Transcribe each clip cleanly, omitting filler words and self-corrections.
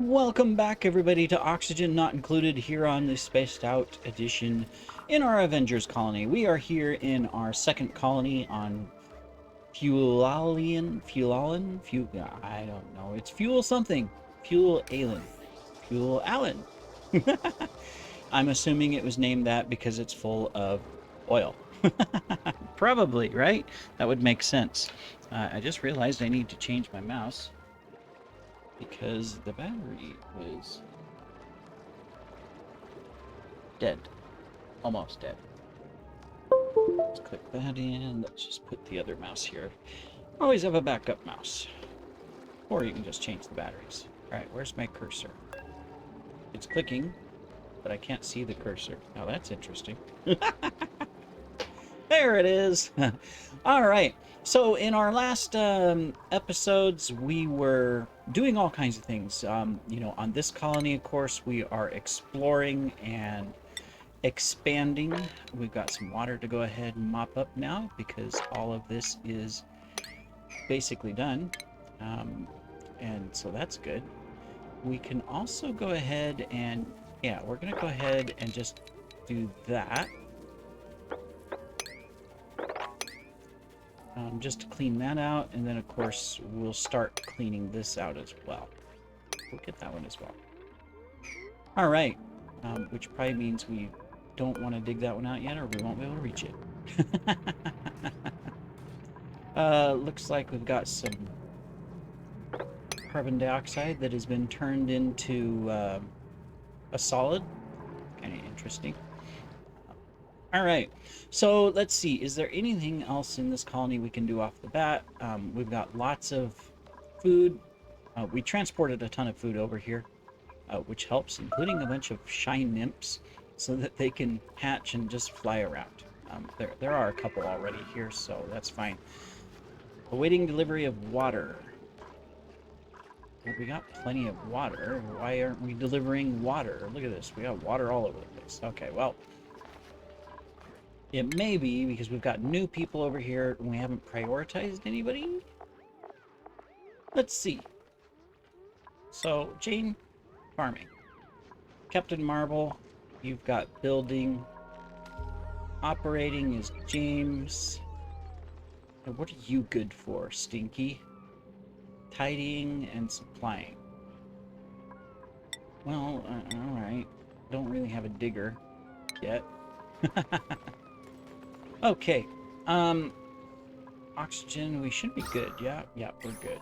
Welcome back, everybody, to Oxygen Not Included here on the Spaced Out edition in our Avengers colony. We are here in our second colony on Fuelalien, I don't know. It's Fuel something. Fuel Allen. Fuel Allen. I'm assuming it was named that because it's full of oil. Probably, right? That would make sense. I just realized I need to change my mouse because the battery was dead. Almost dead. Let's click that in. Let's just put the other mouse here. Always have a backup mouse. Or you can just change the batteries. Alright, where's my cursor? It's clicking, but I can't see the cursor. Now that's interesting. There it is. Alright, so in our last episodes, we were doing all kinds of things. On this colony, of course, we are exploring and expanding. We've got some water to go ahead and mop up now because all of this is basically done. And so that's good. We can also go ahead and, yeah, we're going to go ahead and just do that. Just to clean that out, and then of course we'll start cleaning this out as well. We'll get that one as well. All right, which probably means we don't want to dig that one out yet, or we won't be able to reach it. Looks like we've got some carbon dioxide that has been turned into a solid. Kind of interesting. All right, so let's see. Is there anything else in this colony we can do off the bat? We've got lots of food. We transported a ton of food over here, which helps, including a bunch of shine nymphs so that they can hatch and just fly around. There are a couple already here, so that's fine. Awaiting delivery of water. Well, we got plenty of water. Why aren't we delivering water? Look at this. We got water all over the place. Okay, well, it may be because we've got new people over here and we haven't prioritized anybody. Let's see. So, Jane, farming. Captain Marble, you've got building. Operating is James. And what are you good for, Stinky? Tidying and supplying. Well, alright. Don't really have a digger yet. Okay, oxygen, we should be good. Yeah, we're good.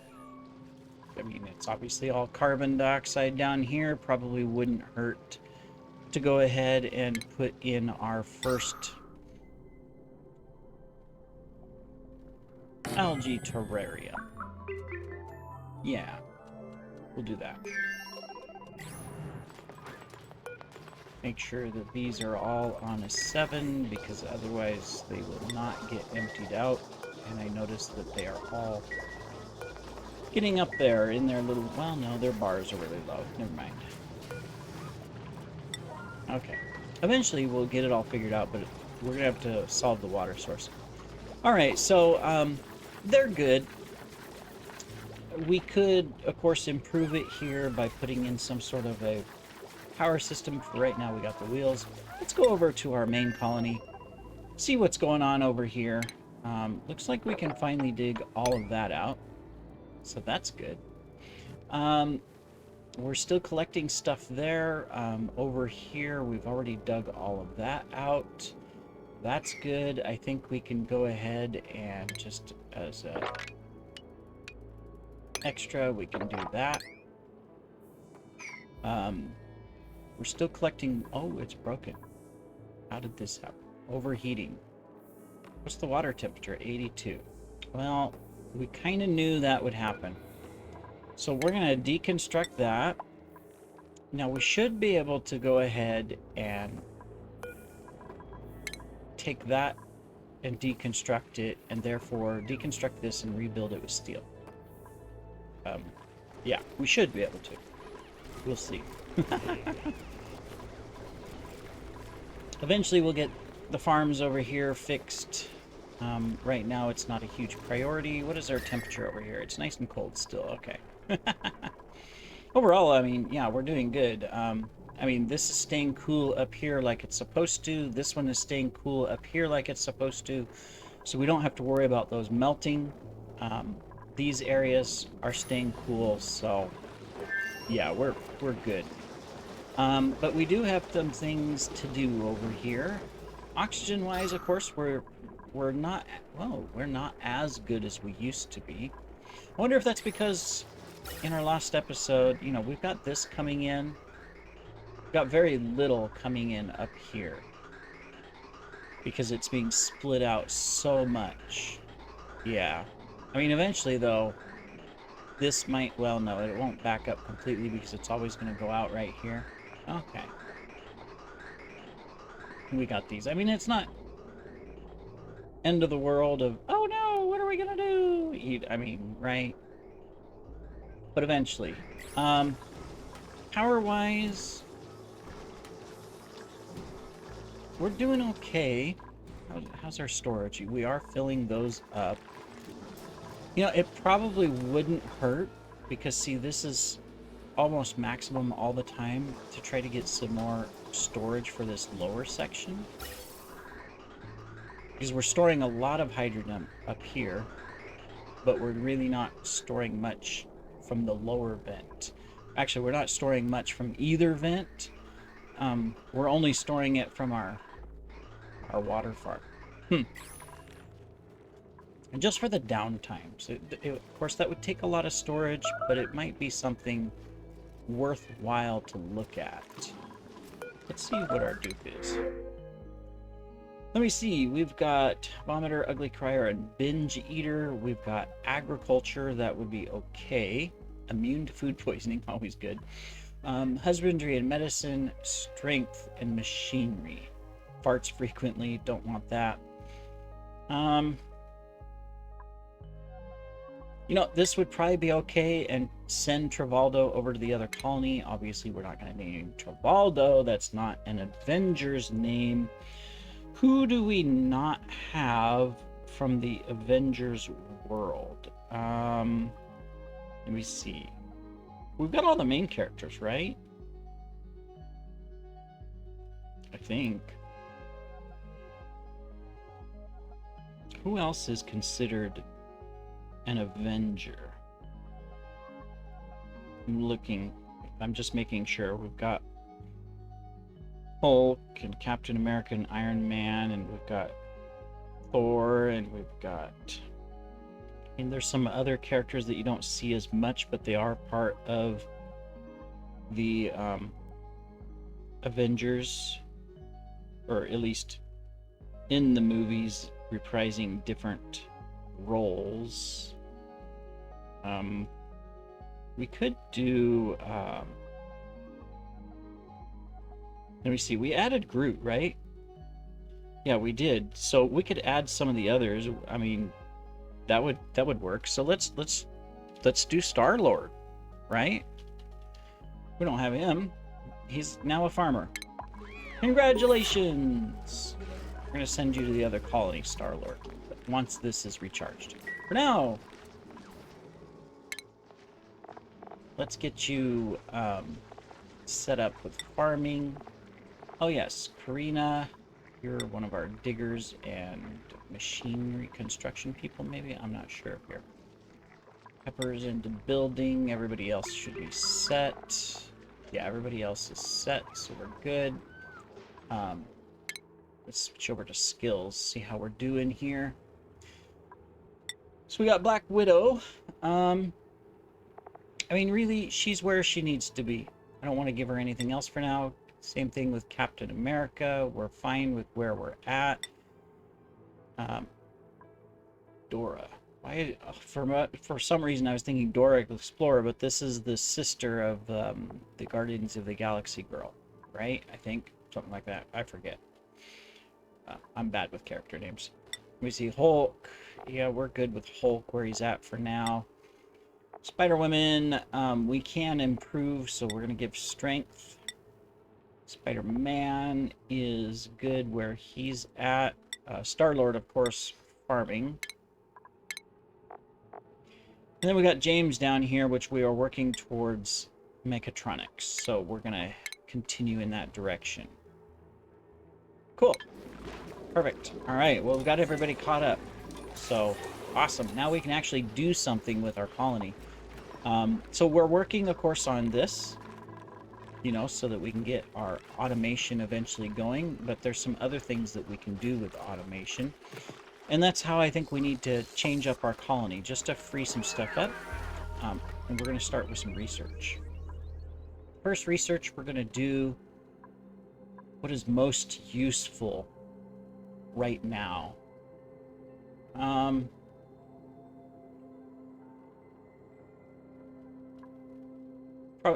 I mean, it's obviously all carbon dioxide down here. Probably wouldn't hurt to go ahead and put in our first algae terraria. Yeah, we'll do that. Make sure that these are all on a 7 because otherwise they will not get emptied out. And I noticed that they are all getting up there in their little... Well, no, their bars are really low. Never mind. Okay. Eventually we'll get it all figured out, but we're going to have to solve the water source. Alright, so they're good. We could, of course, improve it here by putting in some sort of a power system. For right now we got the wheels. Let's go over to our main colony, see what's going on over here. Looks like we can finally dig all of that out, so that's good. We're still collecting stuff there. Over here we've already dug all of that out. That's good. I think we can go ahead and just as a extra we can do that. We're still collecting... Oh, it's broken. How did this happen? Overheating. What's the water temperature? 82. Well, we kind of knew that would happen. So we're going to deconstruct that. Now, we should be able to go ahead and take that and deconstruct it, and therefore deconstruct this and rebuild it with steel. Yeah, we should be able to. We'll see. Eventually we'll get the farms over here fixed. Right now it's not a huge priority. What is our temperature over here? It's nice and cold still. Okay. Overall, I mean, yeah, we're doing good. I mean, this is staying cool up here like it's supposed to. This one is staying cool up here like it's supposed to. So we don't have to worry about those melting. Um, these areas are staying cool, so yeah, we're good. But we do have some things to do over here. Oxygen-wise, of course, we're not well, we're not as good as we used to be. I wonder if that's because in our last episode, you know, we've got this coming in. We've got very little coming in up here because it's being split out so much. Yeah. I mean, eventually, though, this might, well, no, it won't back up completely because it's always going to go out right here. Okay. We got these. I mean, it's not end of the world of, oh no, what are we going to do? I mean, right? But eventually. Power-wise, we're doing okay. How's our storage? We are filling those up. You know, it probably wouldn't hurt because, see, this is almost maximum all the time to try to get some more storage for this lower section. Because we're storing a lot of hydrogen up here, but we're really not storing much from the lower vent. Actually, we're not storing much from either vent. We're only storing it from our water farm. And just for the downtime. So, of course, that would take a lot of storage, but it might be something worthwhile to look at. Let's see what our dupe is. Let me see. We've got Vomiter, Ugly Crier, and Binge Eater. We've got Agriculture. That would be okay. Immune to food poisoning. Always good. Husbandry and Medicine. Strength and Machinery. Farts frequently. Don't want that. You know, this would probably be okay, and send Travaldo over to the other colony. Obviously, we're not going to name Travaldo. That's not an Avengers name. Who do we not have from the Avengers world? Let me see. We've got all the main characters, right? I think. Who else is considered an Avenger? I'm looking. I'm just making sure. We've got Hulk and Captain America and Iron Man, and we've got Thor, and we've got... And there's some other characters that you don't see as much, but they are part of the Avengers, or at least in the movies, reprising different roles. We could do let me see, we added Groot, right? Yeah, we did. So we could add some of the others. I mean, that would work. So let's do Star-Lord, right? We don't have him. He's now a farmer. Congratulations! We're gonna send you to the other colony, Star-Lord, once this is recharged. For now, let's get you set up with farming. Oh yes, Karina, you're one of our diggers and machinery construction people, maybe? I'm not sure here. Peppers into building. Everybody else should be set. Yeah, everybody else is set, so we're good. Let's switch over to skills, see how we're doing here. So we got Black Widow. I mean, really, she's where she needs to be. I don't want to give her anything else for now. Same thing with Captain America. We're fine with where we're at. Dora. Why? For some reason, I was thinking Dora Explorer, but this is the sister of the Guardians of the Galaxy girl, right? I think something like that. I forget. I'm bad with character names. Let me see. Hulk. Yeah, we're good with Hulk where he's at for now. Spider-Woman, we can improve, so we're going to give strength. Spider-Man is good where he's at. Star-Lord, of course, farming. And then we got James down here, which we are working towards mechatronics. So we're going to continue in that direction. Cool. Perfect. All right. Well, we've got everybody caught up. So awesome. Now we can actually do something with our colony. So we're working, of course, on this, you know, so that we can get our automation eventually going. But there's some other things that we can do with automation. And that's how I think we need to change up our colony, just to free some stuff up. And we're going to start with some research. First research, we're going to do what is most useful right now.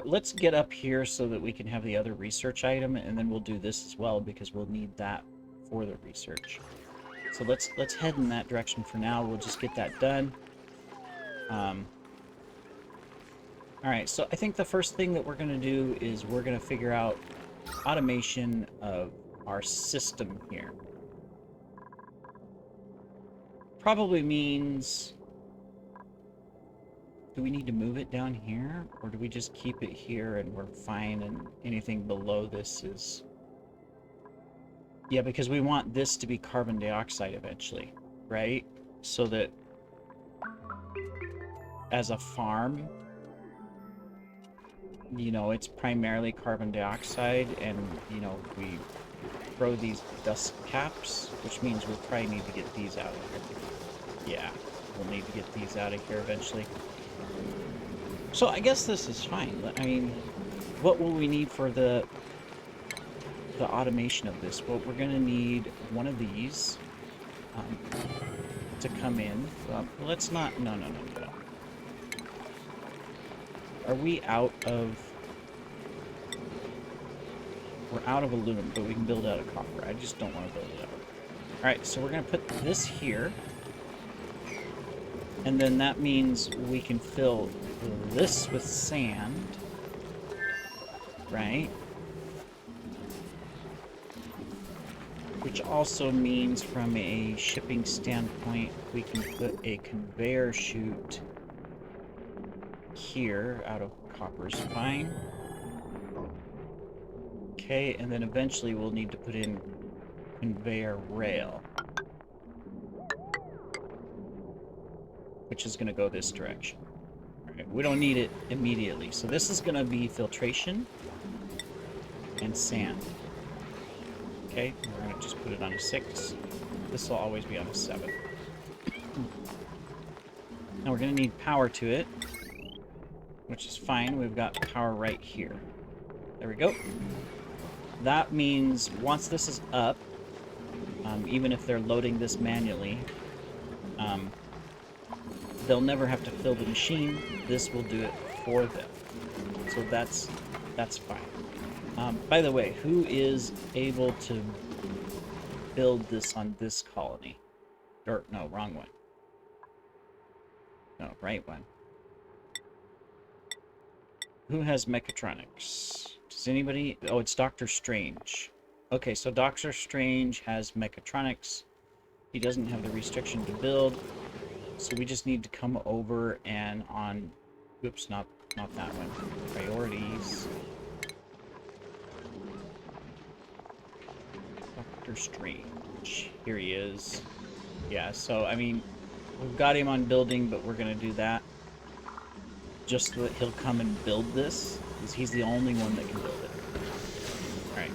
Let's get up here so that we can have the other research item, and then we'll do this as well because we'll need that for the research. So let's head in that direction for now. We'll just get that done. All right, so I think the first thing that we're going to do is we're going to figure out automation of our system here. Probably means, do we need to move it down here, or do we just keep it here and we're fine, and anything below this is... Yeah, because we want this to be carbon dioxide eventually, right? So that as a farm, you know, it's primarily carbon dioxide, and, you know, we throw these dust caps, which means we'll probably need to get these out of here. Yeah, we'll need to get these out of here eventually. So I guess this is fine. I mean, what will we need for the automation of this? Well, we're going to need one of these to come in. Let's not... No. Are we out of... We're out of aluminum, but we can build out of copper. I just don't want to build it out. Alright, so we're going to put this here. And then that means we can fill this with sand. Right? Which also means from a shipping standpoint, we can put a conveyor chute here out of copper's fine. Okay, and then eventually we'll need to put in conveyor rail, which is going to go this direction. All right, we don't need it immediately, so this is going to be filtration and sand. Okay, we're going to just put it on a 6. This will always be on a 7. Now we're going to need power to it, which is fine. We've got power right here. There we go. That means once this is up, even if they're loading this manually, they'll never have to fill the machine. This will do it for them. So that's fine. By the way, who is able to build this on this colony? Or, no, wrong one. No, right one. Who has mechatronics? Does anybody... Oh, it's Dr. Strange. Okay, so Dr. Strange has mechatronics. He doesn't have the restriction to build. So we just need to come over and on... Oops, not that one. Priorities. Dr. Strange. Here he is. Yeah, so, I mean, we've got him on building, but we're going to do that just so that he'll come and build this, because he's the only one that can build it. Alright,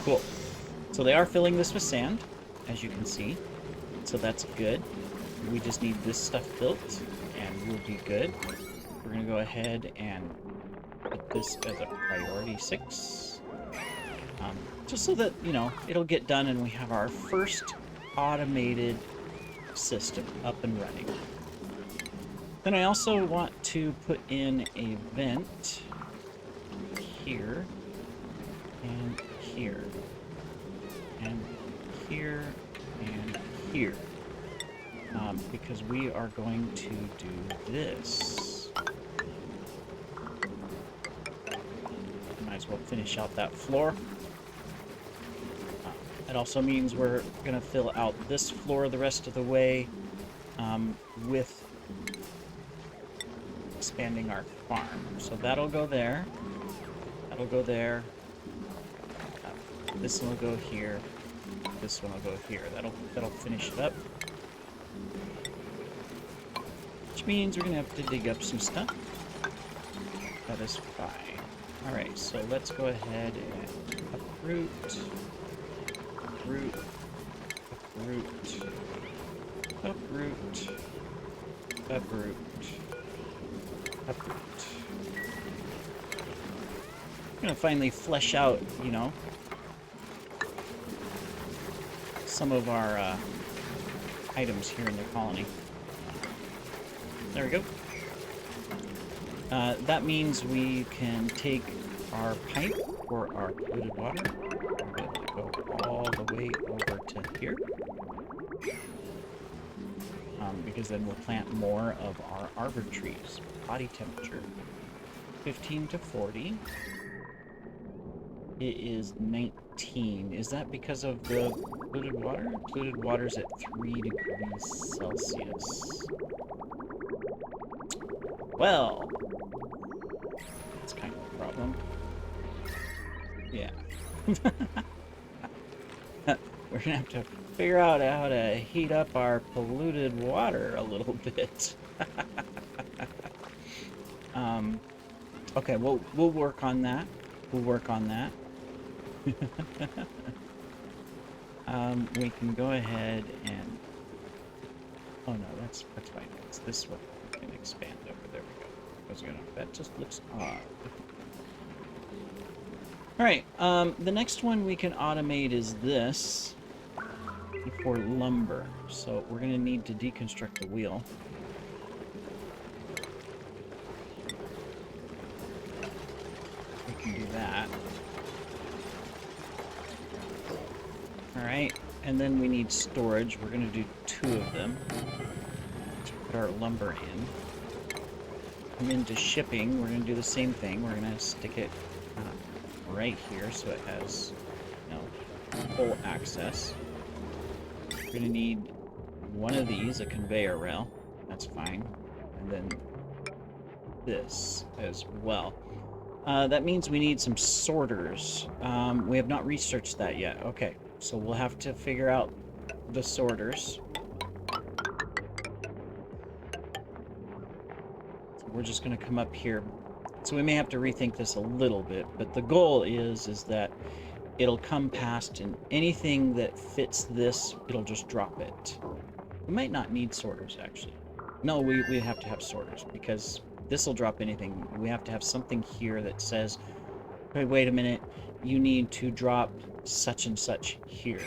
cool. So they are filling this with sand, as you can see. So that's good. We just need this stuff built, and we'll be good. We're going to go ahead and put this as a priority 6. Just so that, you know, it'll get done and we have our first automated system up and running. Then I also want to put in a vent here, and here, and here, and here. Because we are going to do this. Might as well finish out that floor. It also means we're going to fill out this floor the rest of the way with expanding our farm. So that'll go there. That'll go there. This one will go here. This one will go here. That'll finish it up. Which means we're gonna have to dig up some stuff. That is fine. Alright, so let's go ahead and uproot, uproot, uproot, uproot, uproot, uproot. I'm gonna finally flesh out, you know, some of our items here in the colony. There we go. That means we can take our pipe for our polluted water. We'll be able to go all the way over to here. Because then we'll plant more of our arbor trees. Body temperature, 15 to 40. It is 19. Is that because of the polluted water? Polluted water's at 3 degrees Celsius. Well, that's kind of a problem. Yeah. We're gonna have to figure out how to heat up our polluted water a little bit. Okay, we'll work on that. We'll work on that. We can go ahead and... Oh no, that's fine. It's this one. We can expand over. There we go. That just looks odd. Alright, the next one we can automate is this for lumber. So we're going to need to deconstruct the wheel. We can do that. Alright, and then we need storage. We're going to do 2 of them to put our lumber in. Come into shipping, we're going to do the same thing. We're going to stick it right here so it has, you know, full access. We're going to need one of these, a conveyor rail. That's fine. And then this as well. That means we need some sorters. We have not researched that yet. Okay, so we'll have to figure out the sorters. So we're just going to come up here. So we may have to rethink this a little bit, but the goal is that it'll come past, and anything that fits this, it'll just drop it. We might not need sorters, actually. No, we have to have sorters, because this will drop anything. We have to have something here that says, hey, wait a minute, you need to drop such and such here.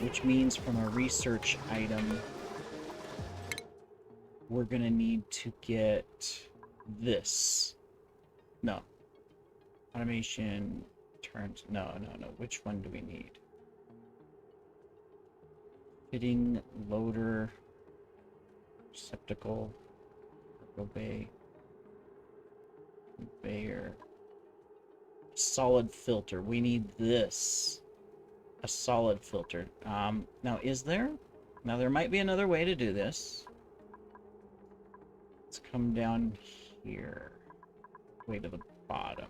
Which means from a research item, we're going to need to get this. No. Automation turns... No. Which one do we need? Fitting, loader, receptacle, cargo bay, conveyor, solid filter. We need this. A solid filter. Now, is there? Now, there might be another way to do this. Let's come down here. Way to the bottom.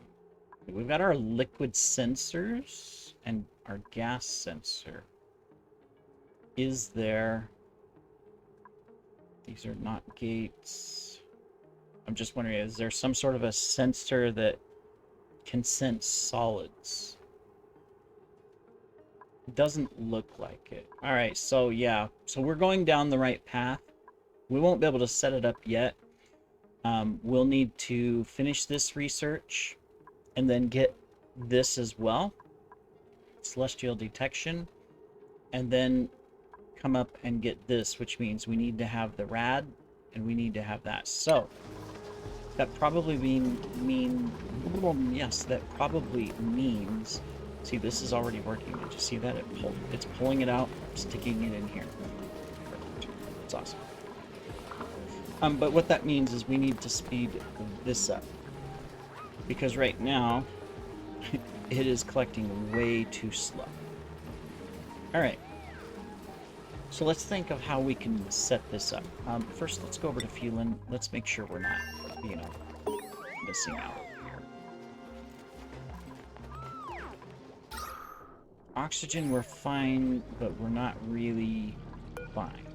We've got our liquid sensors and our gas sensor. Is there... These are not gates. I'm just wondering, is there some sort of a sensor that can sense solids? It doesn't look like it. Alright, so yeah. So we're going down the right path. We won't be able to set it up yet. We'll need to finish this research and then get this as well. Celestial detection. And then come up and get this, which means we need to have the rad and we need to have that. So that probably yes, that probably means, see, this is already working. Did you see that? It's pulling it out, sticking it in here. Perfect. It's awesome. But what that means is we need to speed this up. Because right now, it is collecting way too slow. Alright. So let's think of how we can set this up. First, let's go over to fueling. Let's make sure we're not you know, missing out here. Oxygen, we're fine, but we're not really fine.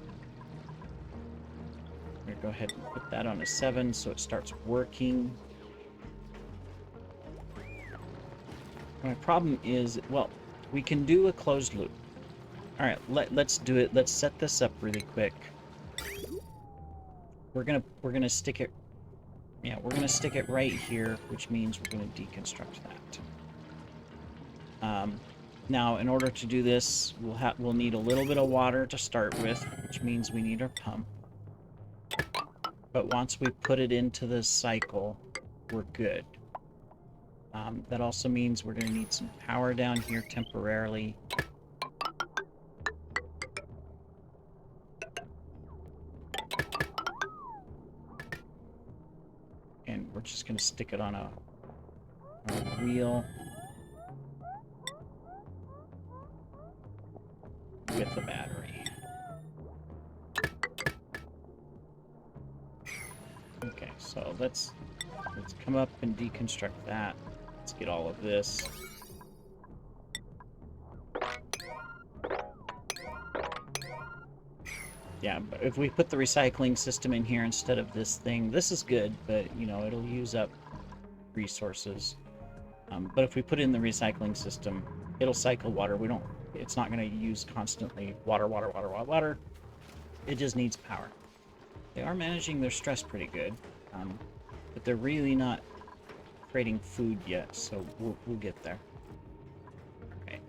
I'm gonna go ahead and put that on a 7 so it starts working. My problem is, well, we can do a closed loop. All right, let's do it. Let's set this up really quick. We're gonna stick it. Yeah, we're gonna stick it right here, which means we're gonna deconstruct that. Now, in order to do this, we'll need a little bit of water to start with, which means we need our pump. But once we put it into the cycle, we're good. That also means we're going to need some power down here temporarily. And we're just going to stick it on a wheel with the battery. Okay, so let's come up and deconstruct that. Let's get all of this. Yeah, but if we put the recycling system in here instead of this thing, this is good, but, you know, it'll use up resources. But if we put in the recycling system, it'll cycle water. It's not going to use constantly water, water, water, water, water. It just needs power. They are managing their stress pretty good, but they're really not creating food yet, so we'll get there. Okay.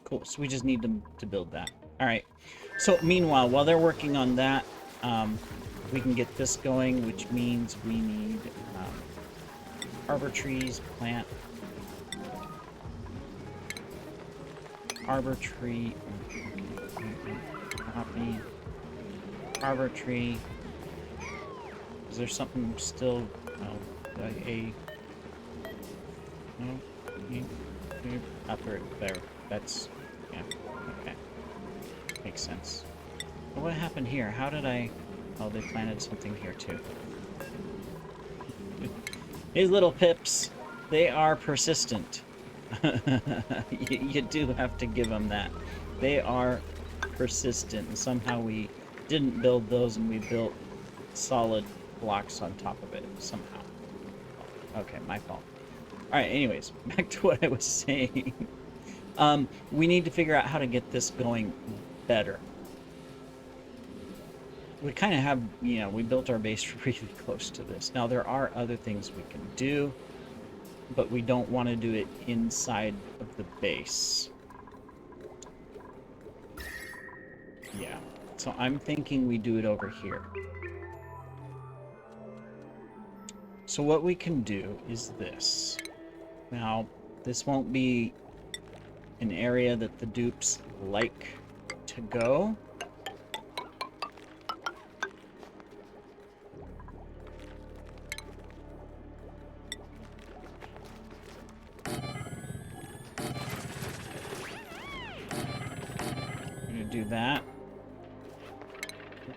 Cool, so we just need them to build that. All right, so meanwhile, while they're working on that, we can get this going, which means we need arbor trees, plant arbor tree, copy, arbor tree. Is there something still? No, after there. That's, yeah, okay. Makes sense. But what happened here? How did I... Oh, they planted something here too. These little pips, they are persistent. You do have to give them that. They are persistent, and somehow we didn't build those and we built solid blocks on top of it somehow. Okay, my fault. All right, anyways, back to what I was saying. We need to figure out how to get this going better. We kind of have, you know, we built our base really close to this. Now, there are other things we can do, but we don't want to do it inside of the base. Yeah, so I'm thinking we do it over here. So what we can do is this. Now, this won't be an area that the dupes like to go. I'm gonna do that.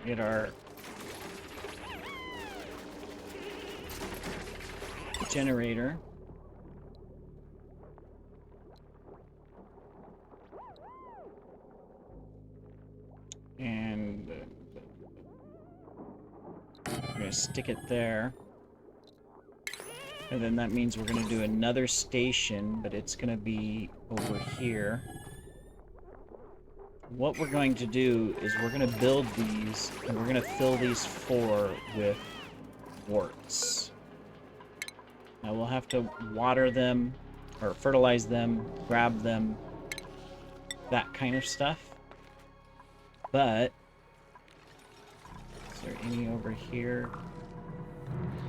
Get our generator. And I'm going to stick it there. And then that means we're going to do another station, but it's going to be over here. What we're going to do is we're going to build these, and we're going to fill these 4 with warts. Now we'll have to water them, or fertilize them, grab them, that kind of stuff. But, is there any over here?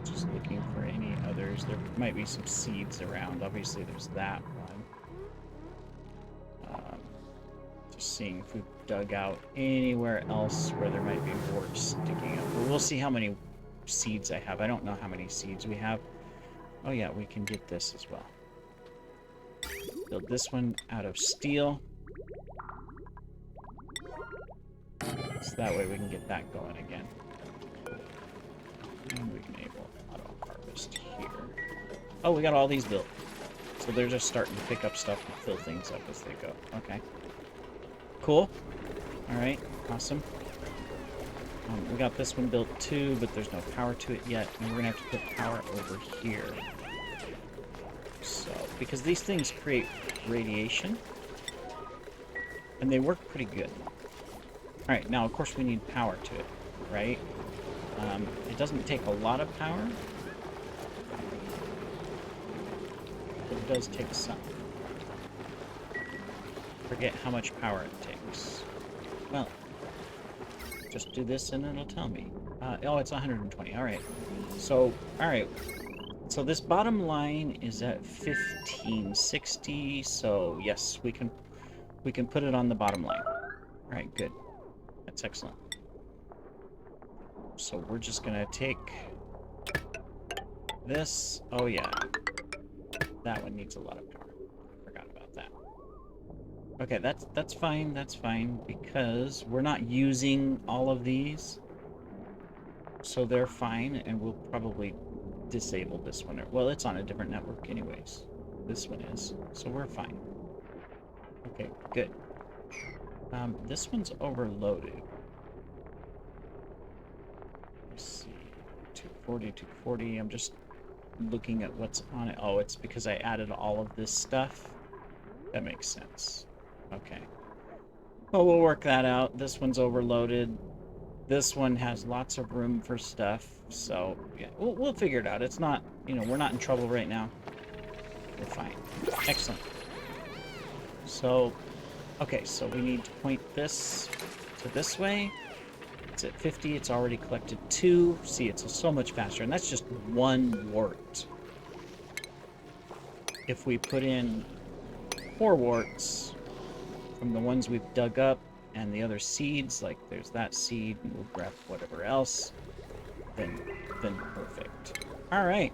Just looking for any others. There might be some seeds around. Obviously, there's that one. Just seeing if we've dug out anywhere else where there might be warts sticking up. But we'll see how many seeds I have. I don't know how many seeds we have. Oh yeah, we can get this as well. Build this one out of steel. So that way we can get that going again. And we can enable auto harvest here. Oh, we got all these built. So they're just starting to pick up stuff and fill things up as they go. Okay. Cool. Alright, awesome. We got this one built too, but there's no power to it yet. And we're going to have to put power over here. So, because these things create radiation. And they work pretty good. Alright, now of course we need power to it, right? It doesn't take a lot of power. But it does take some. Forget how much power it takes. Well, just do this and it'll tell me. Oh, it's 120. Alright. So, alright. So this bottom line is at 1560. So, yes, we can put it on the bottom line. Alright, good. That's excellent. So we're just going to take this. Oh, yeah. That one needs a lot of power. I forgot about that. Okay, that's fine. That's fine because we're not using all of these. So they're fine, and we'll probably disable this one. Well, it's on a different network anyways. This one is. So we're fine. Okay, good. This one's overloaded. Let's see. 240, 240. I'm just looking at what's on it. Oh, it's because I added all of this stuff. That makes sense. Okay. Well, we'll work that out. This one's overloaded. This one has lots of room for stuff. So, yeah, we'll figure it out. It's not, you know, we're not in trouble right now. We're fine. Excellent. So, okay, so we need to point this to this way. It's at 50. It's already collected 2. See, it's so much faster. And that's just 1 wart. If we put in 4 warts from the ones we've dug up and the other seeds, like there's that seed, and we'll grab whatever else, then perfect. All right.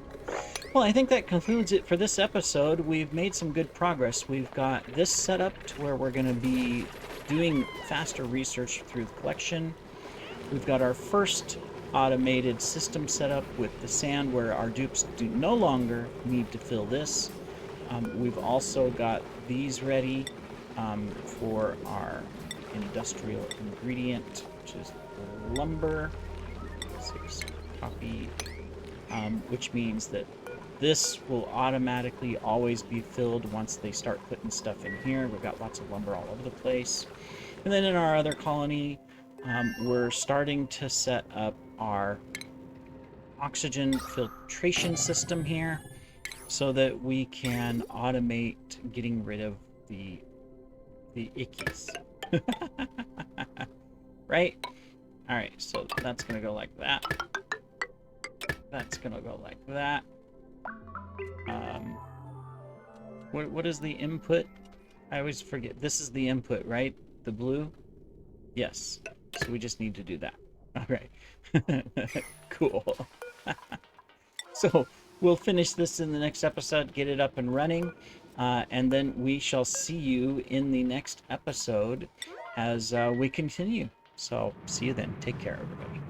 Well, I think that concludes it for this episode. We've made some good progress. We've got this set up to where we're going to be doing faster research through the collection. We've got our first automated system set up with the sand where our dupes do no longer need to fill this. We've also got these ready for our industrial ingredient, which is lumber. 6 copy, which means that this will automatically always be filled once they start putting stuff in here. We've got lots of lumber all over the place. And then in our other colony, we're starting to set up our oxygen filtration system here so that we can automate getting rid of the ickies. Right? Alright, so that's going to go like that. That's going to go like that. What is the input? I always forget. This is the input, right? The blue? Yes. So we just need to do that. Alright. Cool. So we'll finish this in the next episode, get it up and running, and then we shall see you in the next episode as we continue. So see you then. Take care, everybody.